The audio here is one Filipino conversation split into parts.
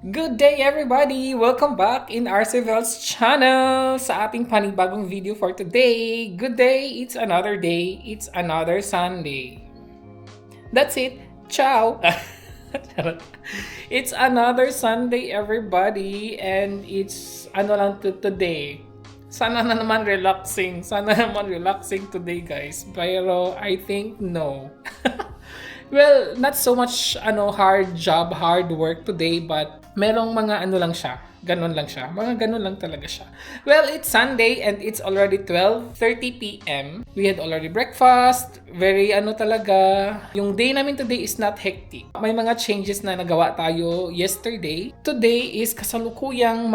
Good day everybody! Welcome back in RCVL's channel sa ating panibagong video for today. Good day! It's another day. It's another Sunday. That's it. Ciao! It's another Sunday everybody and it's ano lang today. Sana naman relaxing. Sana naman relaxing today guys. Pero I think no. Well, not so much hard job, hard work today, but merong mga ano lang siya. Ganon lang siya. Mga ganon lang talaga siya. Well, it's Sunday and it's already 12:30 p.m. We had already breakfast. Very talaga. Yung day namin today is not hectic. May mga changes na nagawa tayo yesterday. Today is kasalukuyang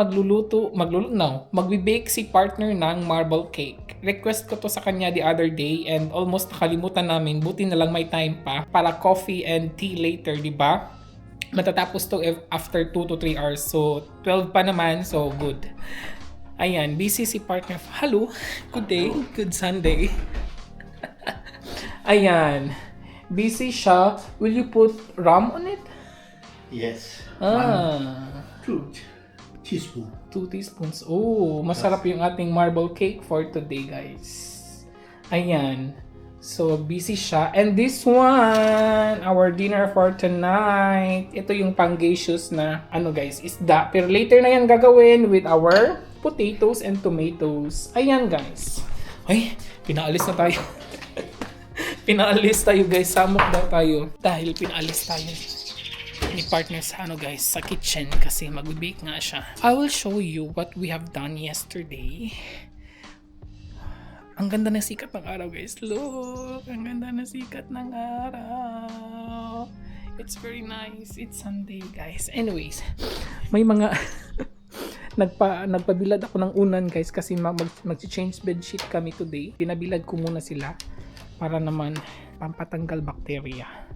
magbe-bake si partner ng marble cake. Request ko to sa kanya the other day and almost nakalimutan namin. Buti na lang may time pa para coffee and tea later, di ba? Matatapos to after 2 to 3 hours. So, 12 pa naman. So, good. Ayan, busy si partner. Hello, good day, good Sunday. Ayan, busy siya. Will you put rum on it? Yes. Two 2 teaspoons. Oh, masarap yung ating marble cake for today, guys. Ayan. So, busy siya. And this one, our dinner for tonight. Ito yung pangasius na, guys, isda. Pero later na yan gagawin with our potatoes and tomatoes. Ayan, guys. Ay, pinaalis na tayo. Pinaalis tayo, guys. Samok daw tayo. Dahil pinaalis tayo ni partner sa guys, sa kitchen. Kasi mag-bake nga siya. I will show you what we have done yesterday. Ang ganda ng sikat ng araw, guys. Look! Ang ganda ng sikat ng araw. It's very nice. It's Sunday, guys. Anyways, may mga nagpabilad ako ng unan, guys, kasi mag-change bedsheet kami today. Pinabilad ko muna sila para naman pampatanggal bakterya.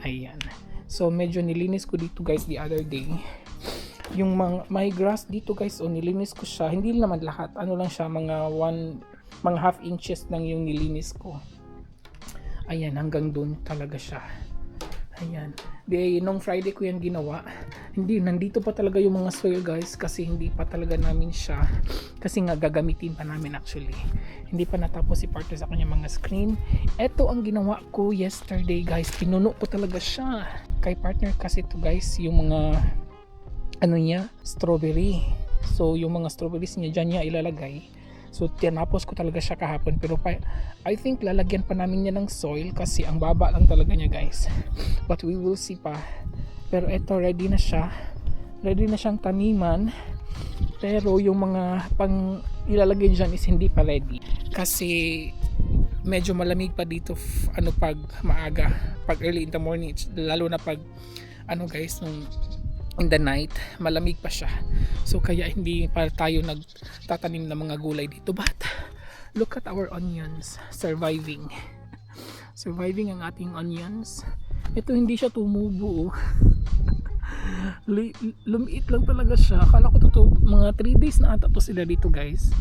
Ayan. So, medyo nilinis ko dito, guys, the other day. Yung may grass dito, guys, nilinis ko siya. Hindi naman lahat. Ano lang siya, mga half inches lang yung nilinis ko. Ayan, hanggang doon talaga siya. Ayan. Nung Friday ko yan ginawa. Nandito pa talaga yung mga soil, guys, kasi hindi pa talaga namin siya. Kasi nga gagamitin pa namin actually. Hindi pa natapos si partner sa kanya mga screen. Ito ang ginawa ko yesterday, guys. Pinuno ko talaga siya. Kay partner kasi to, guys, yung mga strawberry. So, yung mga strawberries niya dyan niya ilalagay. So, tinapos ko talaga siya kahapon. Pero I think lalagyan pa namin niya ng soil kasi ang baba lang talaga niya, guys. But we will see pa. Pero eto, ready na siya. Ready na siyang taniman. Pero yung mga pang ilalagay dyan is hindi pa ready. Kasi medyo malamig pa dito pag maaga. Pag early in the morning. Lalo na pag guys, nung in the night, malamig pa siya. So kaya hindi pa tayo nagtatanim ng mga gulay dito. But look at our onions surviving. Surviving ang ating onions. Ito hindi siya tumubo. Lumiit lang talaga siya. Akala ko mga 3 days na ata to sila dito, guys.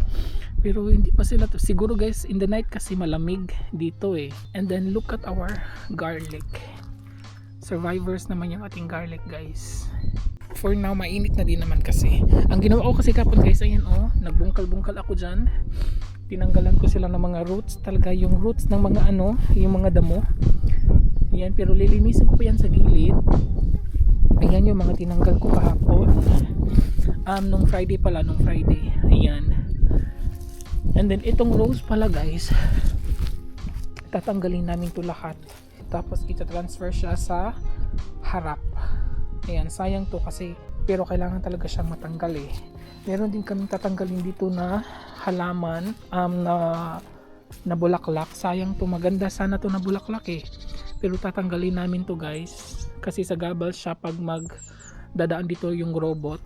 Pero hindi pa sila to. Siguro, guys, in the night kasi malamig dito eh. And then look at our garlic. Survivors naman yung ating garlic, guys. For now, mainit na din naman kasi. Ang ginawa ko kasi kapon, guys, ayan nagbungkal-bungkal ako dyan. Tinanggalan ko sila ng mga roots. Talaga yung roots ng mga yung mga damo. Ayan, pero lilinisin ko pa yan sa gilid. Ayan yung mga tinanggal ko kahapon. Nung Friday. Ayan. And then itong rose pala, guys, tatanggalin namin to lahat. Tapos ita-transfer siya sa harap. Ayan, sayang to kasi pero kailangan talaga siyang matanggal eh. Meron din kaming tatanggalin dito na halaman na bulaklak. Sayang to, maganda sana to na bulaklak eh. Pero tatanggalin namin to, guys, kasi sa gabal siya pag magdadaan dito yung robot.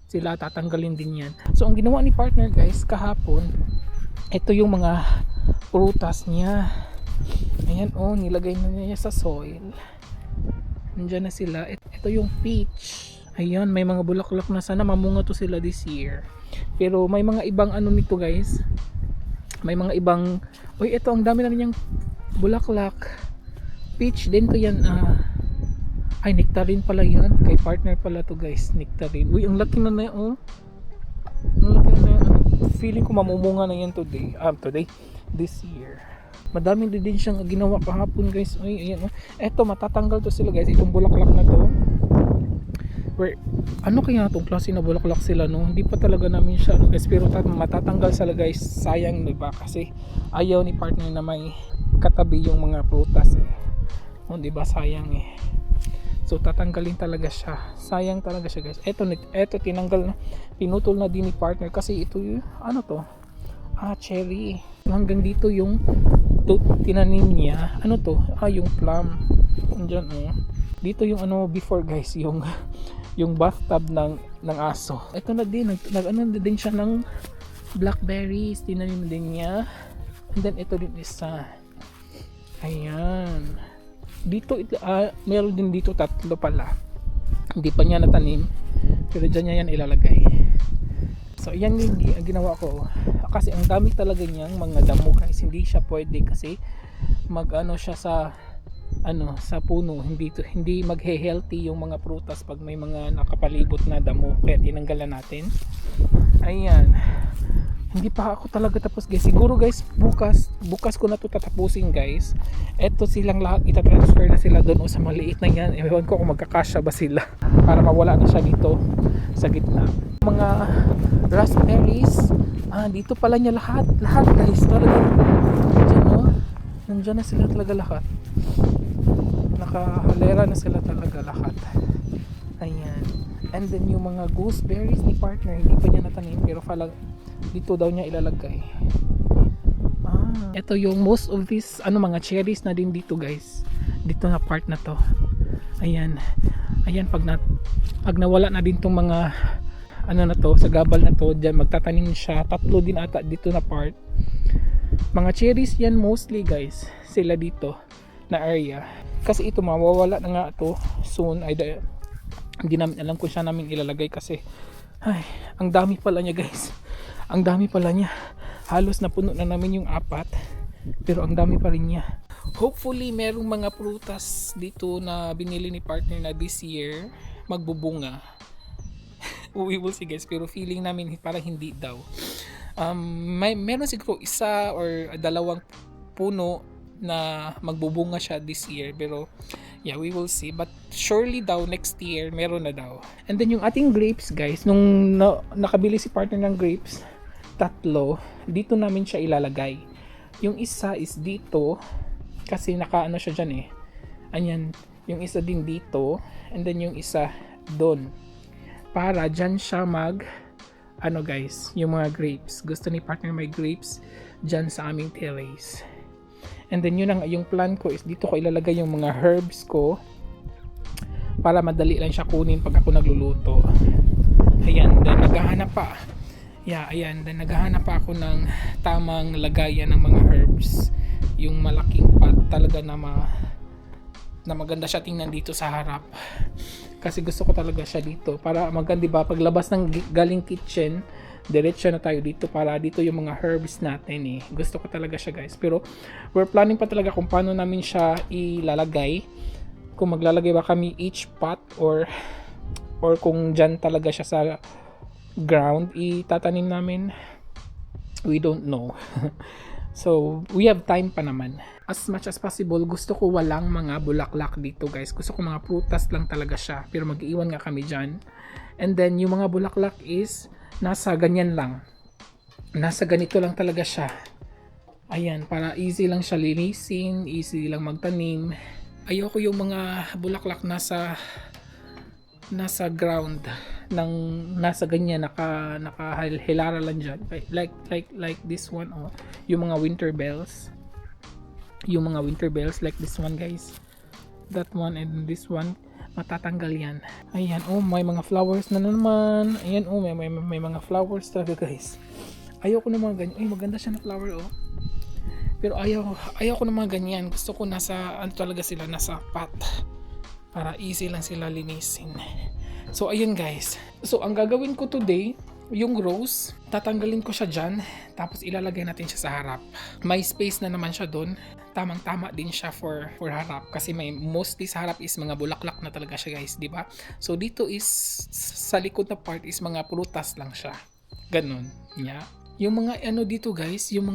Sila tatanggalin din yan. So ang ginawa ni partner, guys, kahapon, ito yung mga prutas niya. Ayan, nilagay na niya sa soil. Nandiyan na sila. Ito yung peach. Ayan, may mga bulaklak na, sana mamunga to sila this year. Pero may mga ibang nito, guys. May mga ibang, ito ang dami na niyang bulaklak. Peach din to yan. Ay, nectarine pala yan. Kay partner pala to guys. Nectarine. Uy, ang laki na na yan. Oh. Ang laki na na yan. Feeling ko mamumunga na yan today. This year. Madaming din siyang ginawa kahapon guys. Uy, ayan. Oh. Eto, matatanggal to sila guys. Itong bulaklak na to. Where, ano kaya itong klase na bulaklak sila no? Hindi pa talaga namin siya no guys. Pero matatanggal sila guys. Sayang diba? Kasi ayaw ni partner na may katabi yung mga prutas eh. O diba? Sayang eh. So tatanggalin talaga siya. Sayang talaga siya guys. Eto tinanggal na. Pinutol na din ni partner kasi ito yung ano to? Cherry. Hanggang dito yung tinanim niya. Ano to? Yung plum. Diyan oh. Dito yung ano before guys, yung bathtub ng aso. Ito na din ano din siya ng blackberries. Tinanim din niya. And then ito din isa. Ayan. Dito meron din dito 3 pala. Hindi pa niya natanim. Pero diyan niya yan ilalagay. So yan yung ginawa ko. Kasi ang dami talaga niyang mga damo guys. Hindi siya pwede kasi mag-ano siya sa puno. Hindi maghe-healthy yung mga prutas pag may mga nakapalibot na damo. Kaya tinanggalan natin. Ayan. Hindi pa ako talaga tapos guys. Siguro guys bukas ko na to tatapusin guys. Eto silang lahat itatransfer na sila doon o sa maliit na yan. Ewan ko kung magkakasya ba sila para mawala na siya dito sa gitna. Mga raspberries, dito pala niya lahat guys. Talagang nandiyan na sila talaga lahat. Nakahalera na sila talaga lahat. Ayan. And then yung mga gooseberries ni partner hindi pa niya natanim pero dito daw niya ilalagay. Ito yung most of these mga cherries na din dito guys. Dito na part na to. Ayan. Ayan pag nawala na din tong mga na to sa gabal na to, diyan magtatanim siya. 3 din ata dito na part. Mga cherries yan mostly guys. Sila dito na area. Kasi ito mawawala na nga to soon. Hindi namin alam kung saan namin ilalagay kasi ang dami pala niya guys. Ang dami pala niya. Halos napuno na namin yung 4. Pero ang dami pa rin niya. Hopefully merong mga prutas dito na binili ni partner na this year magbubunga. We will see guys. Pero feeling namin parang hindi daw. Meron siguro 1 or 2 puno na magbubunga siya this year. Pero yeah, we will see. But surely daw next year meron na daw. And then yung ating grapes guys, nung nakabili si partner ng grapes 3, dito namin siya ilalagay. Yung isa is dito kasi nakaano siya dyan eh. Ayan, yung isa din dito and then yung isa doon. Para dyan siya guys, yung mga grapes. Gusto ni partner may grapes dyan sa aming terrace. And then yung plan ko is dito ko ilalagay yung mga herbs ko para madali lang siya kunin pag ako nagluluto. Ayan, then naghahanap pa. Yeah, ayan, then naghahanap pa ako ng tamang lagayan ng mga herbs. Yung malaking pot talaga na maganda siya tingnan dito sa harap. Kasi gusto ko talaga siya dito para maganda, diba? Paglabas ng galing kitchen, diretso na tayo dito para dito yung mga herbs natin eh. Gusto ko talaga siya guys. Pero we're planning pa talaga kung paano namin siya ilalagay. Kung maglalagay ba kami each pot or kung dyan talaga siya sa ground itatanim namin. We don't know. So we have time pa naman. As much as possible gusto ko walang mga bulaklak dito guys. Gusto ko mga prutas lang talaga siya. Pero mag-iwan nga kami dyan. And then yung mga bulaklak is nasa ganyan lang. Nasa ganito lang talaga siya. Ayan, para easy lang siya linisin, easy lang magtanim. Ayoko yung mga bulaklak nasa ground nasa ganyan nakahilara lang dyan. Like this one yung mga winter bells like this one guys, that one and this one matatanggal yan. Ayan, may mga flowers na naman. Ayan, may mga flowers talaga guys. Ayoko ng mga ganyan. Maganda siya na flower pero ayaw ko ng mga ganyan. Gusto ko nasa talaga sila, nasa pot para easy lang sila linisin. So ayun guys. So ang gagawin ko today yung rose, tatanggalin ko siya dyan, tapos ilalagay natin siya sa harap. May space na naman siya doon. Tamang-tama din siya for harap kasi may mostly sa harap is mga bulaklak na talaga siya guys, di ba? So dito is sa likod na part is mga prutas lang siya. Ganun. Yeah. Yung mga ano dito guys, yung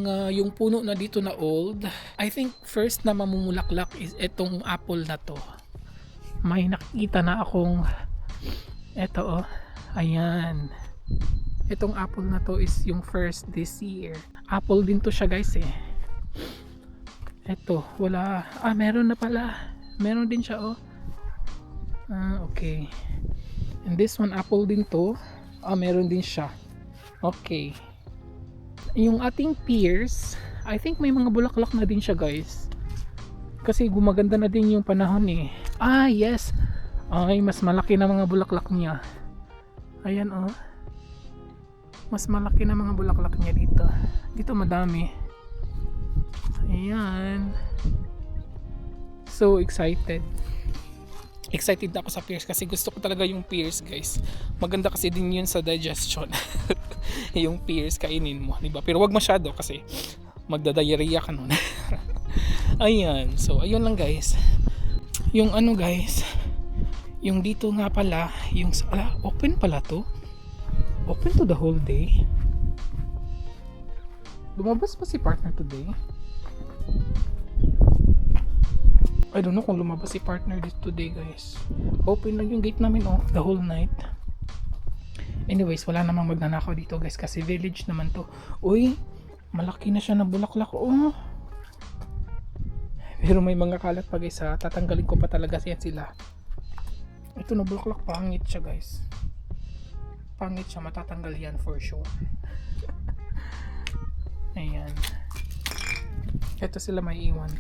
puno na dito na old, I think first na mamumulaklak is etong apple na to. May nakita na akong eto oh. Ayan. Itong apple na to is yung first this year. Apple din to siya guys eh. Eto, wala. Meron na pala. Meron din siya oh. Okay. And this one apple din to. Meron din siya. Okay. Yung ating pears, I think may mga bulaklak na din siya guys. Kasi gumaganda na din yung panahon eh. Yes. Ay, mas malaki na mga bulaklak niya. Ayan oh. Mas malaki na mga bulaklak niya dito. Dito madami. Ayan. So excited. Excited na ako sa pears kasi gusto ko talaga yung pears guys. Maganda kasi din yun sa digestion. Yung pears kainin mo, diba? Pero wag masyado kasi magdadiarrhea ka nun. Ayan. So ayun lang guys. Yung ano guys, yung dito nga pala, yung open pala to. Open to the whole day. Lumabas pa si partner today? I don't know kung lumabas si partner this today guys. Open lang yung gate namin the whole night. Anyways, wala namang magnanakaw dito guys kasi village naman to. Uy, malaki na siya na bulaklak oh. Pero may mga kalat pa guys ha. Tatanggalin ko pa talaga sila. Ito na bulaklak, pangit siya guys. Pangit siya, matatanggal yan for sure. Ayan. Ito sila may iwan.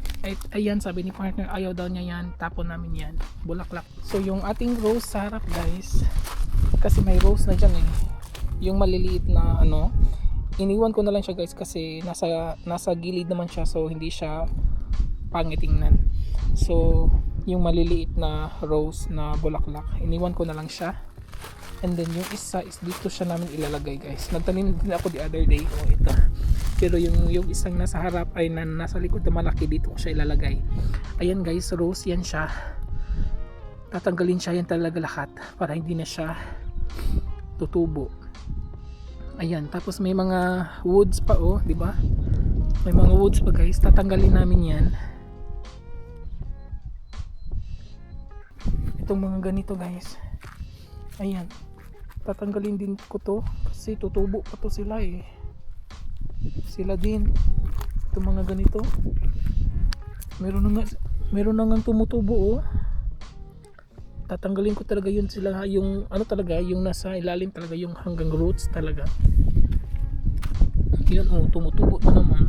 Ayan, sabi ni partner, ayaw daw niya yan. Tapon namin yan. Bulaklak. So yung ating rose sa harap guys, kasi may rose na dyan eh. Yung maliliit na ano, iniwan ko na lang siya guys kasi nasa gilid naman siya, so hindi siya pangitingnan. So yung maliliit na rose na bulaklak, iniwan ko na lang siya. And then yung isa is dito siya namin ilalagay guys. Nagtanim din ako the other day ito. Pero yung isang nasa harap ay nasa likod na malaki, dito ko siya ilalagay. Ayan guys, rose yan siya. Tatanggalin siya yan talaga lahat para hindi na siya tutubo. Ayan, tapos may mga woods pa di ba? May mga woods pa guys. Tatanggalin namin yan. Itong mga ganito guys. Ayan. Tatanggalin din ko to kasi tutubo pa to sila eh. Sila din. Itong mga ganito. Meron na nga tumutubo Tatanggalin ko talaga yun sila, yung ano talaga, yung nasa ilalim talaga, yung hanggang roots talaga. Yun tumutubo na naman.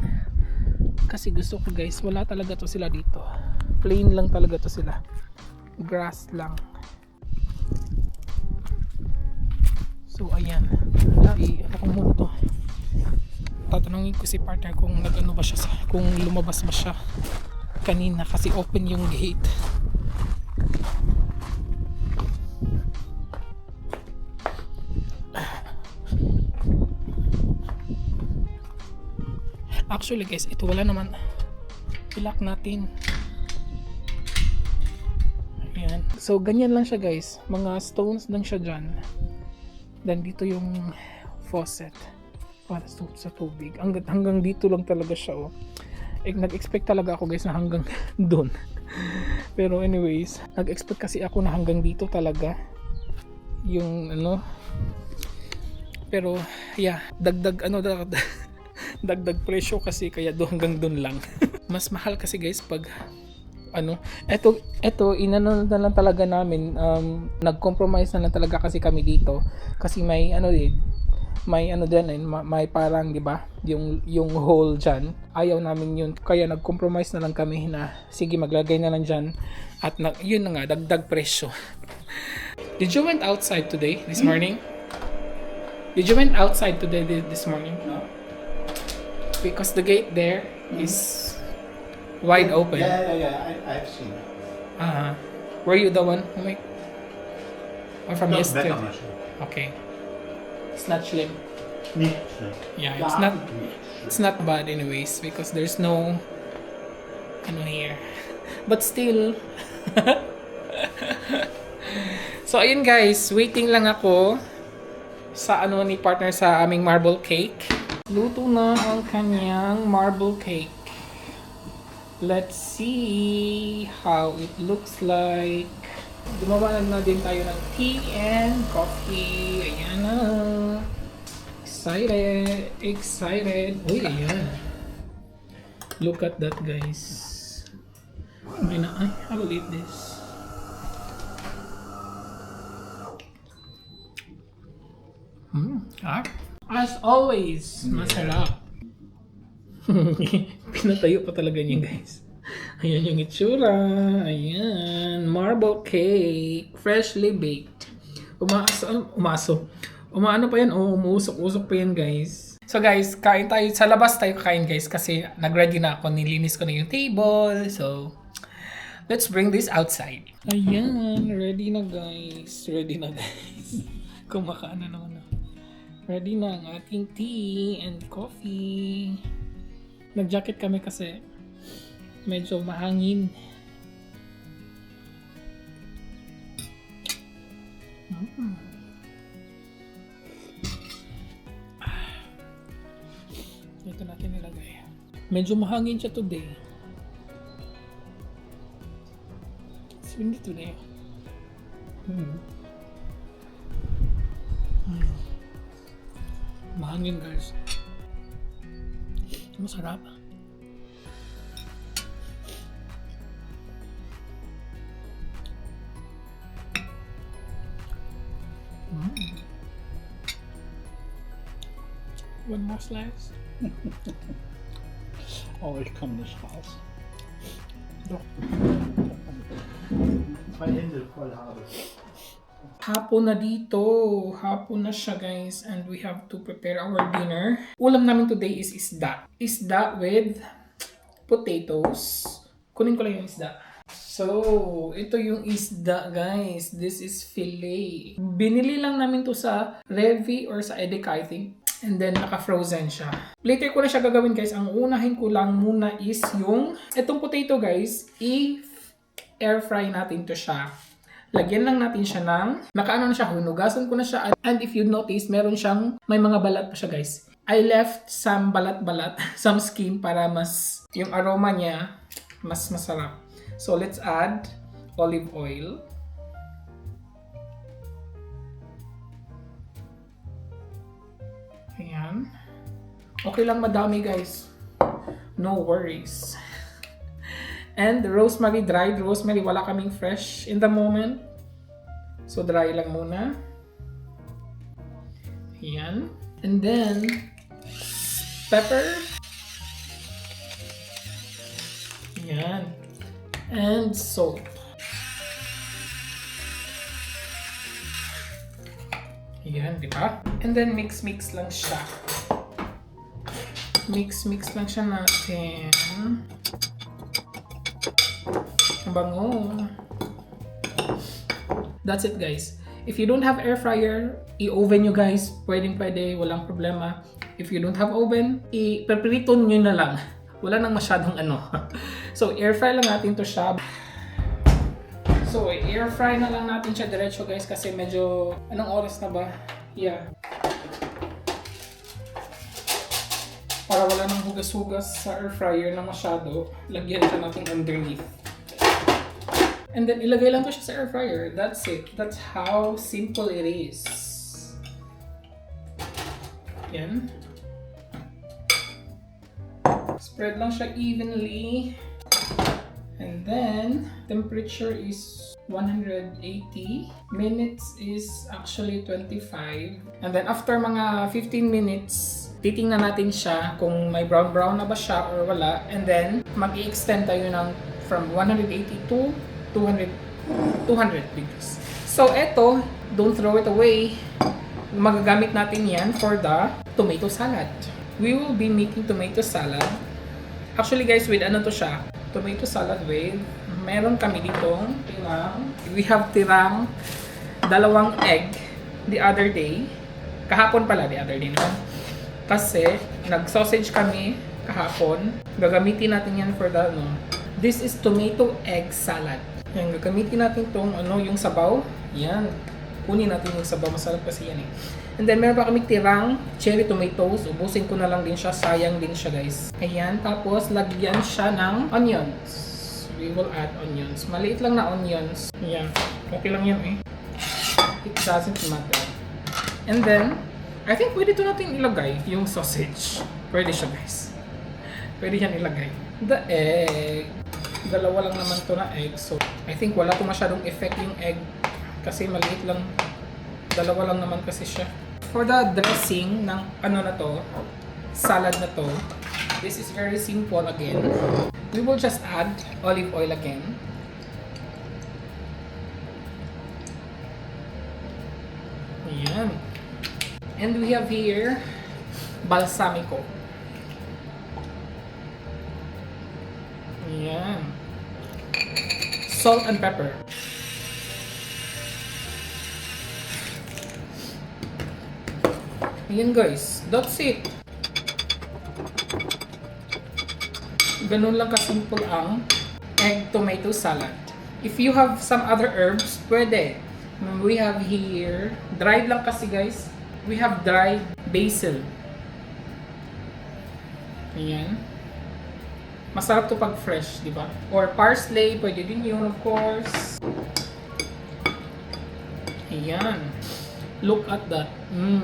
Kasi gusto ko guys, wala talaga to sila dito. Plain lang talaga to sila. Grass lang. So ayan, ano kung muna to, tatanungin ko si partner kung nag-ano ba siya, kung lumabas ba siya kanina kasi open yung gate. Actually guys, ito wala naman, i-lock natin. Ayan. So ganyan lang siya guys, mga stones lang siya dyan. Then dito yung faucet para sa tubig. Hanggang dito lang talaga siya nag-expect talaga ako guys na hanggang doon. Pero anyways, nag-expect kasi ako na hanggang dito talaga yung ano. Pero yeah, dagdag presyo kasi kaya hanggang doon lang. Mas mahal kasi guys pag eto inano na lang talaga namin, nag-compromise na lang talaga kasi kami dito kasi may may parang 'di ba yung hole diyan, ayaw namin yun kaya nag-compromise na lang kami na sige maglagay na lang diyan at yun na nga, dagdag presyo. Did you went outside today this morning? Did you went outside today this morning? No. Because the gate there is wide open. Yeah. I've seen it. Were you the one who or from yesterday? I'm not sure. Okay. It's not schlimm. Nicht schlimm. Yeah, Gar it's not. nicht schlimm. It's not bad anyways because there's no ano here. But still. So ayun guys, waiting lang ako sa ano ni partner sa aming marble cake. Luto na ang kanyang marble cake. Let's see how it looks like. Gumawa na din tayo ng tea and coffee. Ayan na. Excited. Excited. Uy, ayan. Look at that guys. Okay na. Ay, I will eat this. As always, masarap. Pinatayo pa talaga niya guys. Ayan yung itsura. Ayan. Marble cake. Freshly baked. Umaano pa yan. Umuusok-usok pa yan guys. So guys, kain tayo. Sa labas tayo kain guys. Kasi nag-ready na ako. Nilinis ko na yung table. So, let's bring this outside. Ayan. Ready na guys. Ready na guys. Kumakaan na naman na. Ready na ang ating tea and coffee. Nag-jacket kami kasi medyo mahangin. Ito natin nilagay. Medyo mahangin siya today. It's windy today. Mahangin guys. Masarap. One more slice. Oh, ich komme nicht raus. Doch. Zwei Hände voll habe. Hapon na dito. Hapon na siya guys. And we have to prepare our dinner. Ulam namin today is isda. Isda with potatoes. Kunin ko lang yung isda. So, ito yung isda guys. This is fillet. Binili lang namin to sa Revi or sa Edeka I think. And then naka-frozen siya. Later ko na siya gagawin guys. Ang unahin ko lang muna is yung itong potato guys. I-air fry natin to siya. Lagyan lang natin siya ng, nakaano na siya, hunugasan ko na siya. And if you notice, meron siyang, may mga balat pa siya guys. I left some balat-balat, some skin para mas, yung aroma niya, mas masarap. So let's add olive oil. Ayan. Okay lang madami guys. No worries. And rosemary, dried rosemary. Wala kaming fresh in the moment. So, dry lang muna. Ayan. And then, pepper. Ayan. And salt. Ayan, di ba? And then, mix-mix lang siya. Mix-mix lang siya natin. Bango. That's it guys. If you don't have air fryer, i-oven nyo guys. Pwede, walang problema. If you don't have oven, i-preprito nyo na lang. Wala nang masyadong ano. So, air fry lang natin to siya. So, air fry na lang natin siya diretso guys kasi medyo, anong oras na ba? Yeah. Para wala nang hugas-hugas sa air fryer na masyado, lagyan siya natin underneath. And then, ilagay lang to siya sa air fryer. That's it. That's how simple it is. Yan. Spread lang siya evenly. And then, temperature is 180. Minutes is actually 25. And then, after mga 15 minutes, titingnan natin siya kung may brown-brown na ba siya or wala. And then, mag-i-extend tayo ng from 180 to 200 degrees. So, eto, don't throw it away. Magagamit natin yan for the tomato salad. We will be making tomato salad. Actually guys, with ano to siya? Tomato salad with, meron kami ditong tirang. We have tirang 2 egg the other day. Kahapon pala, the other day no? Kasi, nag-sausage kami kahapon. Gagamitin natin yan for the, ano, this is tomato egg salad. Yan, gagamitin natin tong, ano, yung sabaw. Yan. Kunin natin yung sabaw. Masarap kasi yan eh. And then, meron pa kami tirang cherry tomatoes. Ubusin ko na lang din siya. Sayang din siya, guys. Ayan. Tapos, lagyan siya ng onions. We will add onions. Maliit lang na onions. Ayan. Okay lang yan eh. It doesn't matter. And then, I think pwede ito natin ilagay yung sausage. Pwede siya, guys. Pwede yan ilagay. The egg. Dalawa lang naman to na egg. So, I think wala to masyadong effect yung egg. Kasi maliit lang. Dalawa lang naman kasi siya. For the dressing ng ano na to, salad na to, this is very simple again. We will just add olive oil again. Ayan. And we have here balsamico. Ayan. Salt and pepper. Ayan guys, that's it. Ganun lang kasimple ang egg tomato salad. If you have some other herbs, pwede. We have here, dried lang kasi guys. We have dried basil. Ayan. Masarap to pag fresh, di ba? Or parsley, pwede din yun, of course. Ayan. Look at that.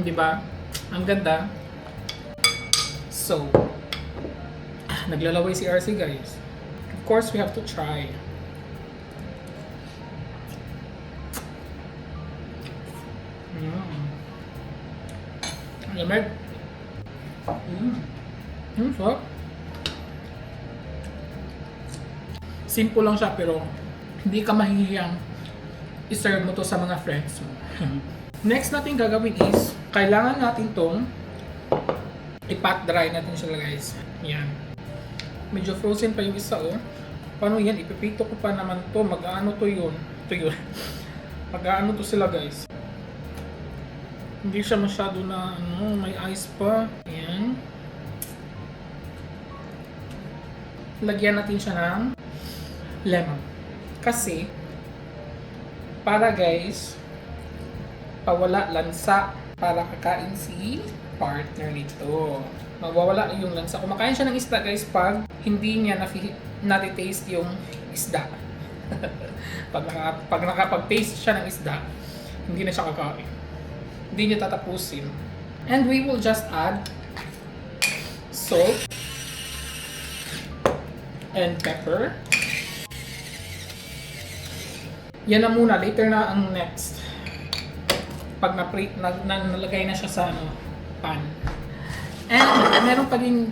Di ba? Ang ganda. So, naglalaway si RC, guys. Of course, we have to try. Lamig. Sarap. Simple lang siya pero hindi ka mahihiyang i-serve mo to sa mga friends mo. Next natin gagawin is, kailangan natin tong i-pat dry natin siya guys. Yan. Medyo frozen pa yung isa oh. Paano yan? Ipipito ko pa naman to. Mag-ano to yun? Ito yun. Mag-ano to sila guys. Hindi siya masyado na ano, may ice pa. Ayan. Lagyan natin siya ng lemon. Kasi, para guys, pawala lansa para kakain si partner nito. Magwawala yung lansa. Kumakain siya ng isda guys pag hindi niya nati-taste yung isda. pag nakapag-taste siya ng isda, hindi na siya kakain. Hindi niya tatapusin. And we will just add salt and pepper. Yan na muna. Later na ang next. Pag nalagay na siya sa ano, pan. And meron pa din,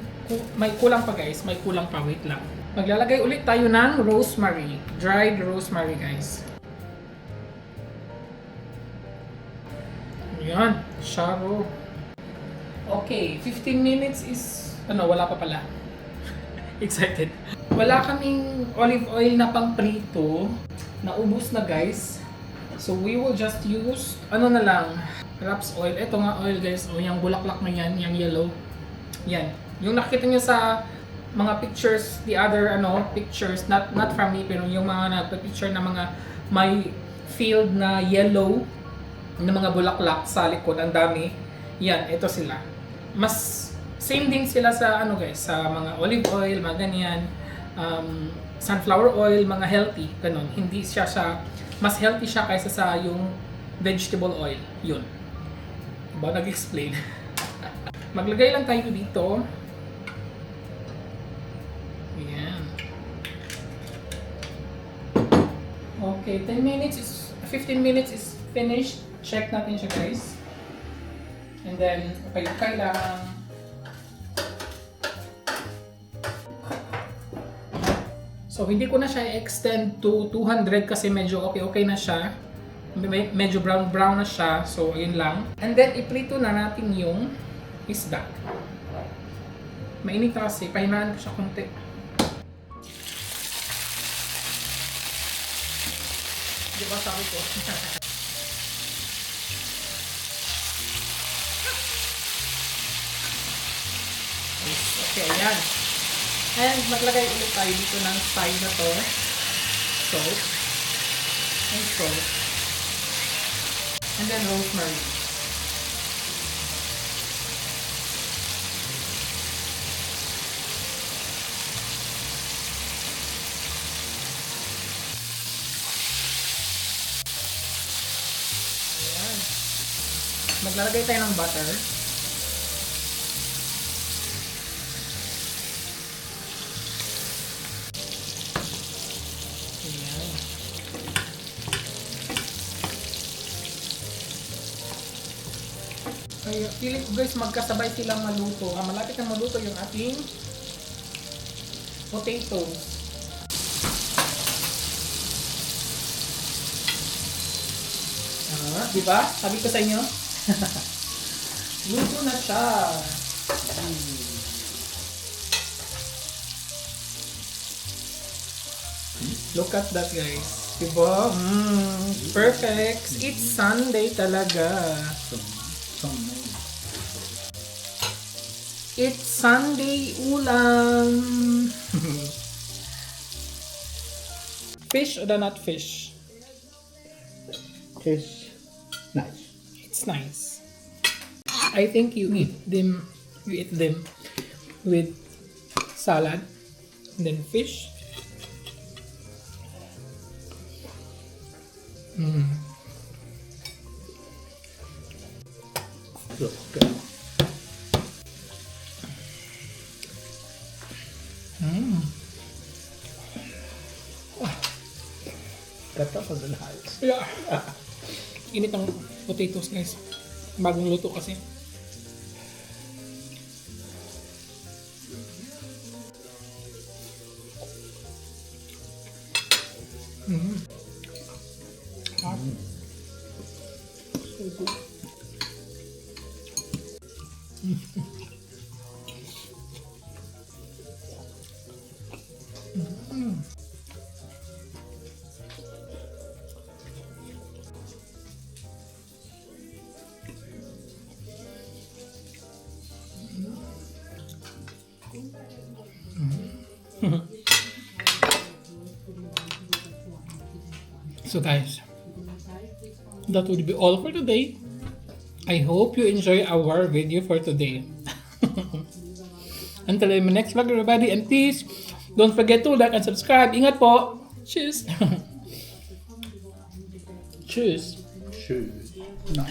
may kulang pa guys. May kulang pa. Wait lang. Maglalagay ulit tayo ng rosemary. Dried rosemary guys. Yan. Sharo. Okay. 15 minutes is, ano, wala pa pala. Excited. Wala kaming olive oil na pang prito. Naubos na guys. So we will just use, ano na lang, raps oil. Ito nga oil guys. O yung bulaklak na yan, yung yellow. Yan. Yung nakita nyo sa mga pictures, the other pictures, not from me, pero yung mga nagpa-picture na mga may field na yellow na mga bulaklak sa likod, ang dami. Yan, ito sila. Mas same din sila sa ano guys, sa mga olive oil, mga ganyan. Sunflower oil, mga healthy, ganun. Hindi siya mas healthy siya kaysa sa yung vegetable oil. Yun. Diba? Nag-explain. Maglagay lang tayo dito. Ayan. Okay, 15 minutes is finished. Check natin siya guys. And then, okay lang. So, hindi ko na siya extend to 200 kasi medyo okay na siya. Medyo brown na siya. So, ayun lang. And then, iprito na natin yung isda. Mainit kasi. Pahinaan ko siya konti. Diba sabi ko? Okay, ayan. And maglagay ulit tayo dito ng side na to. Salt. And salt. And then rosemary. Ayan. Maglalagay tayo ng butter. Ayan. Ay, feeling ko guys, magkasabay silang maluto. Malapit na maluto yung ating potatoes. Di ba? Sabi ko sa inyo. Luto na siya. Look at that, guys. Diba? Perfect. It's Sunday talaga. It's Sunday ulam. Fish or not fish? Tastes nice. It's nice. I think you eat them with salad and then fish. Looks good. Gata sa lahat. Yeah. Init ang potatoes, guys. Bagong luto kasi. Hot. So good. So guys, that would be all for today. I hope you enjoy our video for today. Until my next vlog, everybody, and please don't forget to like and subscribe. Ingat po. Cheers. Cheers. Shoes. No.